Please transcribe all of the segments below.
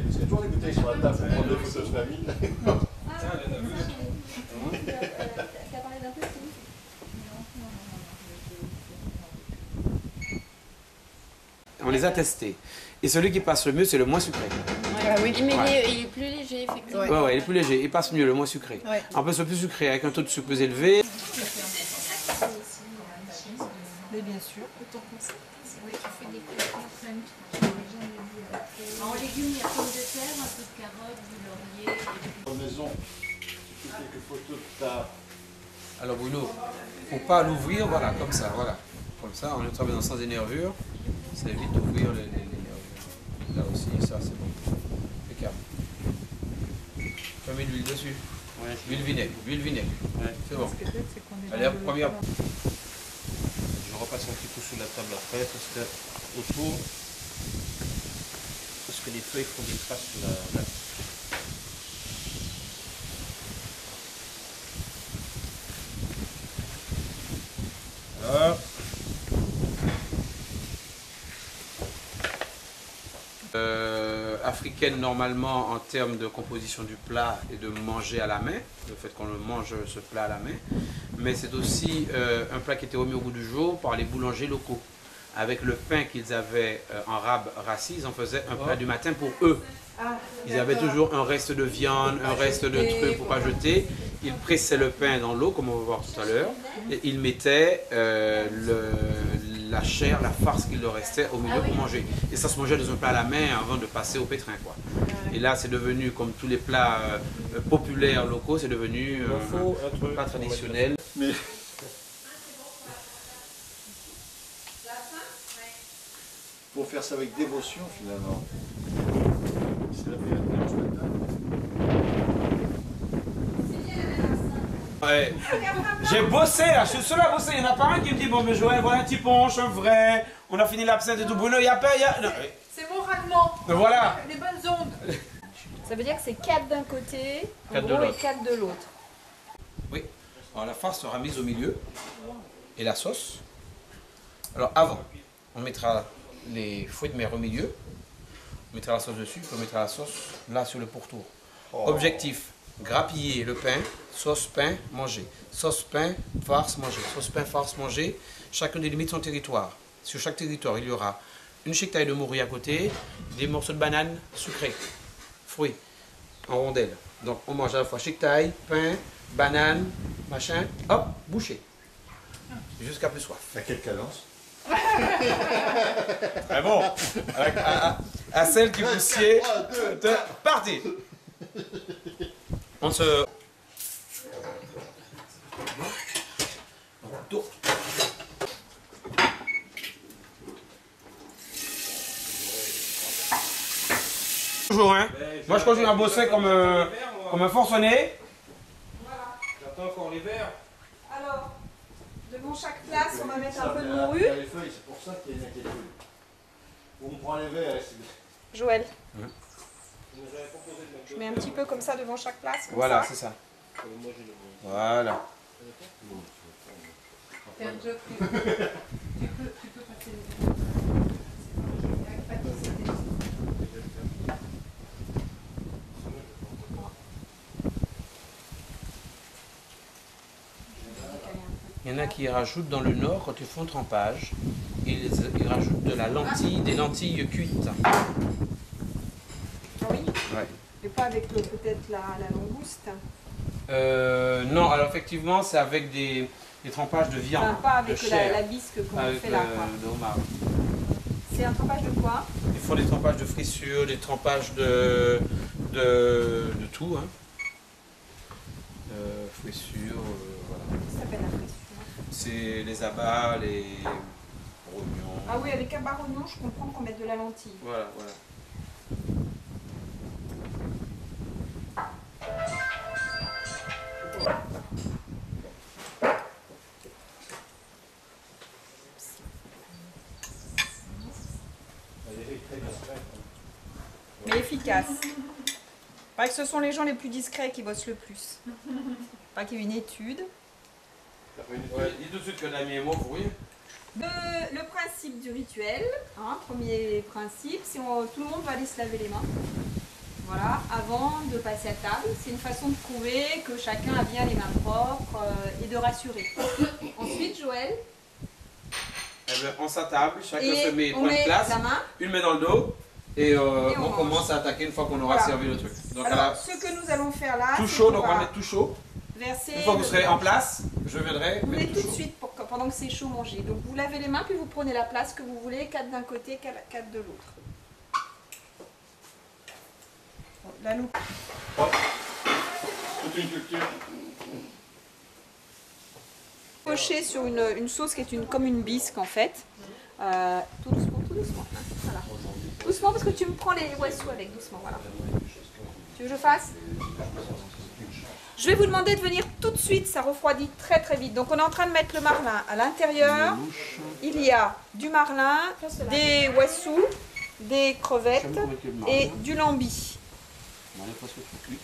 Parce qu'il y a toujours des bouteilles sur la table pour prendre des photos de famille. T'as parlé d'un peu aussi? On les a testés. Et celui qui passe le mieux, c'est le moins sucré. Ah oui, mais Ouais. il est plus léger, effectivement. Ouais, il est plus léger. Il passe mieux, le moins sucré. Ouais. En plus, le plus sucré, avec un taux de sucre plus élevé. Mais bien sûr. Oui, tu fais des en légumes, il y a pommes de terre, un peu de carottes, du laurier. En maison, tu fais quelques photos de ta... Alors Bruno, faut pas l'ouvrir, voilà, comme ça, voilà. Comme ça, on est travaillé sans énervure. Ça évite d'ouvrir les nervures. Là aussi, ça c'est bon. Impeccable. Tu as mis de l'huile dessus? Ouais. Huile vinaigre, Ouais, c'est bon. Allez, Allez, première. Je repasse un petit coup sous la table après, parce que autour, parce que les feuilles font des traces sur la... Voilà. Africaine normalement en termes de composition du plat et de manger à la main, le fait qu'on le mange ce plat à la main, mais c'est aussi un plat qui était remis au goût du jour par les boulangers locaux. Avec le pain qu'ils avaient en rab rassis, ils en faisaient un plat du matin pour eux. Ils avaient toujours un reste de viande, un reste de trucs pour pas jeter. Ils pressaient le pain dans l'eau, comme on va voir tout à l'heure, et ils mettaient la chair, la farce qu'il leur restait au milieu pour manger. Et ça se mangeait dans un plat à la main avant de passer au pétrin, quoi. Et là, c'est devenu, comme tous les plats populaires locaux, c'est devenu un plat traditionnel. Mais... Pour faire ça avec dévotion, finalement. C'est la meilleure mélange maintenant. Ouais. J'ai bossé là, je suis seul à bosser. Il n'y en a pas un qui me dit bon, mais Joël, voilà un petit punch, un vrai. On a fini l'absinthe et tout. Bruno, il n'y a pas. Non. C'est mon ragement. Voilà. Les bonnes ondes. Ça veut dire que c'est 4 d'un côté, en 4 de gros, et l'autre. 4 de l'autre. Oui. Alors la farce sera mise au milieu et la sauce. Alors avant, on mettra les fruits de mer au milieu. On mettra la sauce dessus, puis on mettra la sauce là sur le pourtour. Objectif, grappiller le pain, sauce pain, manger. Sauce pain, farce, manger. Sauce pain, farce, manger. Chacun délimite son territoire. Sur chaque territoire, il y aura une chiquetaille de morue à côté, des morceaux de banane sucrés, fruits, en rondelles. Donc on mange à la fois chiquetaille, pain, banane, machin, hop, bouché. Jusqu'à plus soif. À quelle cadence? Très bon. À celle qui vous sied. Parti. On se... Toujours, hein. Moi, je continue à bosser comme un forcené. J'attends encore les verres. Alors, devant chaque place, on va mettre un peu de Il y morue. a les feuilles, c'est pour ça qu'il y a une inquiétude. On prend les verres et c'est... Joël. Je mets un petit peu comme ça devant chaque place. Comme Voilà, ça. c'est ça. Voilà. C'est un job que tu peux passer le... Il y en a qui rajoutent dans le nord, quand ils font trempage, ils rajoutent de la lentille, des lentilles cuites. Ah oui. Ouais. Et pas avec peut-être la langouste. Non, alors effectivement, c'est avec des trempages de viande, Enfin, pas avec de chair, la bisque qu'on avec fait là. Quoi. de homard. C'est un trempage de quoi? Ils font des trempages de frissure, des trempages de tout. Hein. Frissure, voilà. Ça s'appelle la frissure. C'est les abats, les rognons. Ah oui, avec un barognon, je comprends qu'on mette de la lentille. Voilà, voilà. Mais efficace. Paraît que ce sont les gens les plus discrets qui bossent le plus. Paraît qu'il y a une étude. Ouais, dis tout de suite que l'ami est mort, oui. Le principe du rituel, hein, premier principe, c'est tout le monde va aller se laver les mains. Voilà, avant de passer à table. C'est une façon de prouver que chacun a bien les mains propres et de rassurer. Ensuite, Joël. Eh bien, on s'attable, chacun Et se met on point de met place, la main. une main dans le dos, et on mange. commence à attaquer une fois qu'on aura Voilà. servi le truc. Donc, Alors, là, ce que nous allons faire là, tout c'est chaud, qu'on donc on va va mettre tout chaud. verser. Une fois que vous le serez en mélange. place, je viendrai Vous mettre venez tout tout de chaud. suite pendant que c'est chaud manger. Donc vous lavez les mains puis vous prenez la place que vous voulez, 4 d'un côté, 4 de l'autre. Bon, la loupe. Toute une culture. Poché sur une sauce qui est comme une bisque en fait. Tout doucement, tout doucement. Hein, voilà. Doucement parce que tu me prends les wassous avec, doucement, voilà. Tu veux que je fasse? Je vais vous demander de venir tout de suite, ça refroidit très très vite. Donc on est en train de mettre le marlin à l'intérieur. Il y a du marlin, des wassous, des crevettes et du lambi. On est presque tout cuit.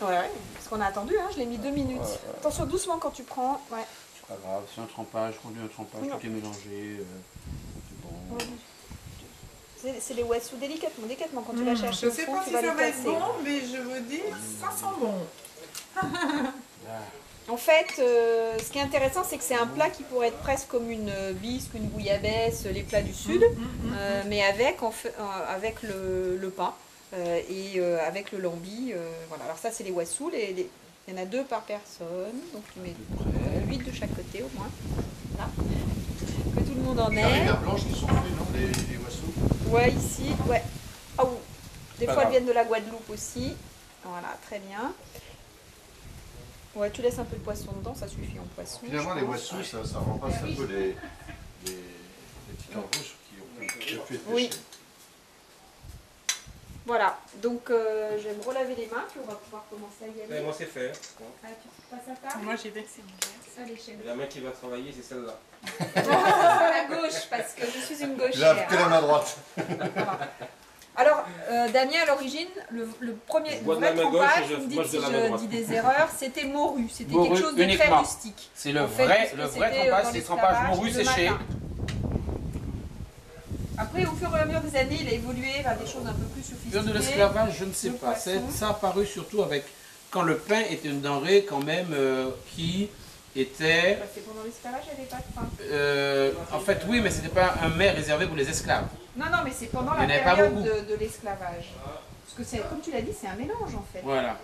Ouais, parce qu'on a attendu, hein, je l'ai mis 2 minutes. Attention doucement quand tu prends. Ouais. C'est pas grave, c'est un trempage, conduit un trempage, Non. tout est mélangé. C'est bon. C'est les wassous délicatement, délicatement. Quand tu vas chercher Je au sais fond, pas tu si vas ça les va être casser. bon, mais je vous dis, ça sent bon. En fait, ce qui est intéressant, c'est que c'est un plat qui pourrait être presque comme une bisque, une bouillabaisse, les plats du sud, mais avec, avec le pain et avec le lambi. Voilà. Alors ça, c'est les wassous. Il y en a 2 par personne, donc tu mets 8 de chaque côté au moins. Là. Que tout le monde en Les ait. haricots blanches qui sont faits, non, les wassous. Ouais, ici, ouais. Ah oui. Des Pas fois, elles grave. viennent de la Guadeloupe aussi. Voilà, très bien. Ouais, tu laisses un peu de poisson dedans, ça suffit en poisson. Finalement, je les pense. wassous, ça remplace un peu les petits rouges qui ont pu être Oui. pêchés. Voilà, donc je vais me relaver les mains, puis on va pouvoir commencer à y aller. Moi, c'est fait. Ah, tu passes à table. Moi, j'ai vexé mon gars. Allez, chérie. La main qui va travailler, c'est celle-là. À la gauche, parce que je suis une J'ave gauchère. que la main droite. Alors, Damien, à l'origine, le premier Je bois de vrai la main gauche trempage, et je vous me mange dites de si la main je droite. dis des erreurs, c'était morue. C'était Morue quelque chose de très uniquement. rustique. C'est le En fait, vrai, parce que le vrai c'était, trempage, dans c'est trempage l'esclavage, morue le séché. matin. Après, au fur et à mesure des années, il a évolué vers des choses un peu plus sophistiquées. Période de l'esclavage, je ne sais Le pas. poisson. Ça a apparu surtout avec quand le pain était une denrée quand même qui était... Parce que pendant l'esclavage, il n'y avait pas de pain. en fait, oui, mais ce n'était pas un mets réservé pour les esclaves. Non, non, mais c'est pendant Il la y en avait pas période beaucoup. de l'esclavage. Parce que c'est, comme tu l'as dit, c'est un mélange en fait. Voilà.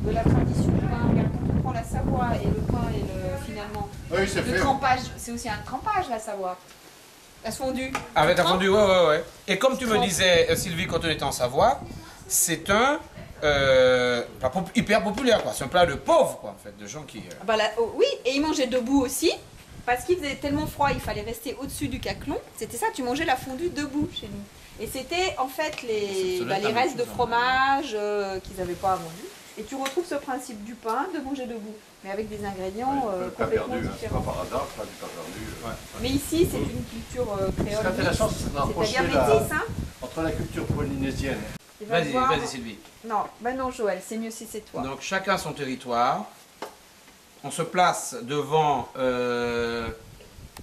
De la tradition du pain. Regarde, quand on prend la Savoie et le pain et finalement Oui, c'est le fait. trempage, c'est aussi un trempage la Savoie. La fondue. Avec la Tu trempes. fondue, ouais. Et comme tu me Trempe. disais, Sylvie, quand on était en Savoie, c'est un plat hyper populaire, quoi. C'est un plat de pauvres, quoi, en fait, de gens qui... Ah bah là, oh, oui, et ils mangeaient debout aussi. Parce qu'il faisait tellement froid, il fallait rester au-dessus du caclon. C'était ça, tu mangeais la fondue debout chez nous. Et c'était en fait les Ça doit être la même restes de chose, hein. fromage qu'ils n'avaient pas vendu. Et tu retrouves ce principe du pain, de manger debout. Mais avec des ingrédients Pas complètement perdu, hein, c'est pas différents. par hasard, pas du pas perdu. Mais ici, c'est une culture Ce créole. serait intéressant, c'est de rapprocher C'est-à-dire métisse, hein. entre la culture polynésienne. Tu vas Vas-y, voir- vas-y, Sylvie. Non, bah non, Joël, c'est mieux si c'est toi. Donc, chacun son territoire. On se place devant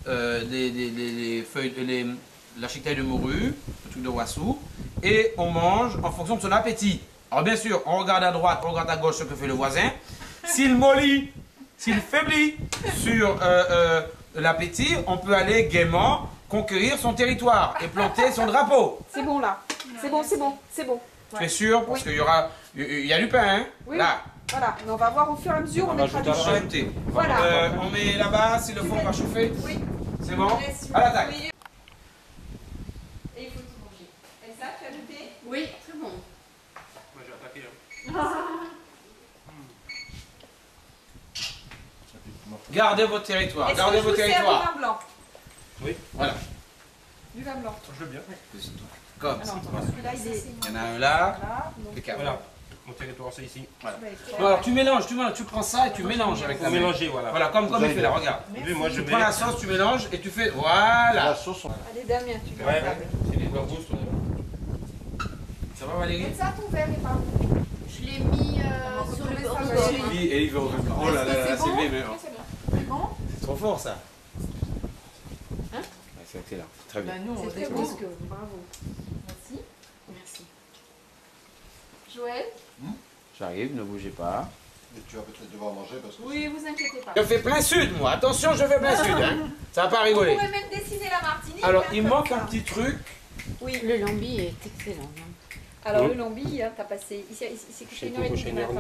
les feuilles, la chiquetaille de morue, le truc de wassou, et on mange en fonction de son appétit. Alors bien sûr, on regarde à droite, on regarde à gauche ce que fait le voisin. S'il mollit, s'il faiblit sur l'appétit, on peut aller gaiement conquérir son territoire et planter son drapeau. C'est bon là. C'est bon, c'est bon, c'est bon. Tu es sûr? Parce qu'il y a du pain, hein? Oui. Là. Voilà, mais on va voir au fur et à mesure, on mettra du On va chaud. ajouter. Voilà. On met là-bas, si le fond va chauffer. Oui. C'est bon? Laisse À l'attaque. cuire. Et il faut tout manger. Elsa, tu as ajouté? Oui, très bon. Moi, j'ai attaqué. Gardez votre territoire. Est-ce que Gardez je vos vous sers du territoires. vin blanc? Voilà. Du vin blanc. Je veux bien. Comme Alors, ça. attends, celui-là, il est Il y en a un là. là. Donc, Impeccable. Voilà. Mon territoire, c'est ici. tu vas écrire. Bon, alors tu mélanges, tu prends ça et tu mélanges avec ta Faut main. mélanger, voilà. Voilà, comme il fait là, regarde. Oui, moi, je Tu mets. prends la sauce, tu mélanges et tu fais. Voilà. La sauce, on... Allez, Damien, tu viens Ouais, à table. c'est des beurres rousses. Ça va Valérie? Elsa, ton verre est par où? Je l'ai mis sur le bord de bord. Sylvie, et il veut revenir. Oh là là, Est-ce que c'est bon? Sylvie, mais Oui, c'est bien. C'est bon? c'est trop fort ça. Hein? C'est excellent, très bien. Bah, nous, on C'est très déguste. bon. Bravo. Merci. Merci. Joël? J'arrive, ne bougez pas. Et tu vas peut-être devoir manger parce que... Oui, vous inquiétez pas. Je fais plein sud, moi. Attention, je fais plein sud. Hein. Ça va pas Vous rigoler. pouvez même dessiner la Martinique. Alors, hein, il comme manque ça. un petit truc. Oui. Le lambi est excellent. Alors le lambi, hein, t'as passé ici, c'est couché Chez une heure et demie chez du matin.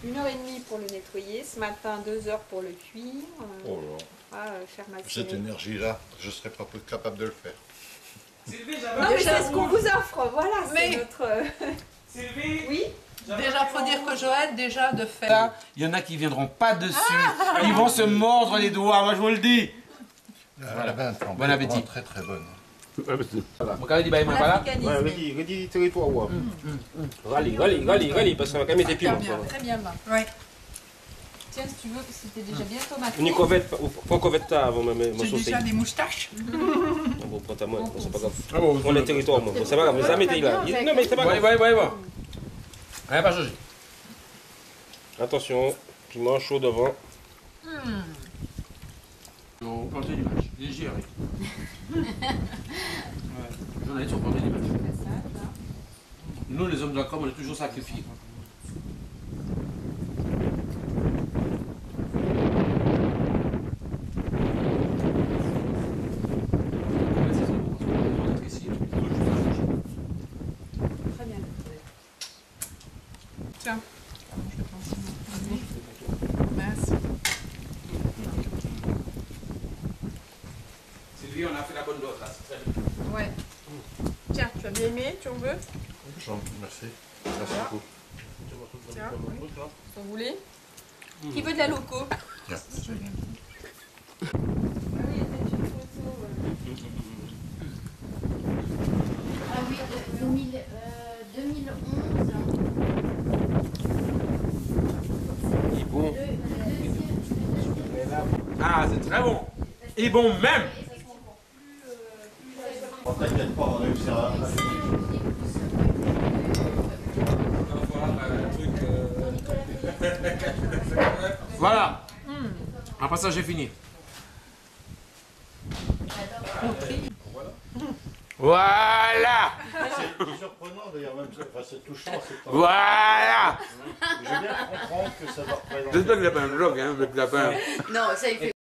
Nerny. 1h30 pour le nettoyer. Ce matin, 2 heures pour le cuire. Oh là. Faire Cette macérer. énergie-là, je ne serais pas capable de le faire. Sylvie, Non, mais c'est ce qu'on vous offre. Voilà, c'est Mais- notre. Sylvie. Oui. Déjà, faut dire que Joël, déjà, de faire. Là, il y en a qui viendront pas dessus. Ils vont se mordre les doigts, moi je vous le dis. Voilà. Bon appétit. Très très bonne. Mon carré dit bah il m'a pas là. L'africanisme. Ouais, redis territoire, ouais. Rallye, parce que ça va quand même être Très piment. bien, très bien. Ouais. Tiens, si tu veux, c'était déjà bien tomaté. Une covette, faut covette ça avant ma J'ai sauce. déjà des moustaches. Bon, prends ta main, bon, c'est pas grave. Ah bon, On est territoire, moi. Bon, c'est pas grave, mais ça m'était là. Non, mais c'est pas grave. ouais. Rien pas changé. Attention, piment chaud devant. Au planté du match. Léger, Eric. Journaliste au planté du match. Nous, les hommes de la com, on est toujours sacrifiés. Très bien. Tiens. Merci. Sylvie, on a fait la bonne dose là. C'est très bien. Ouais. Tiens, tu as bien aimé, tu en veux? Merci. Merci beaucoup. Tiens, vous voulez? Qui veut de la loco? Tiens. Ah oui, 2011. Il est bon. Ah, c'est très bon. Et bon même. Oh, t'inquiète pas, on réussira. Voilà. Après ça, j'ai fini. Voilà. C'est surprenant d'ailleurs, même, enfin, c'est touchant. Voilà. Je viens de comprendre que ça va représenter. J'espère qu'il n'a pas un vlog, hein, avec la fin. Non, ça il fait.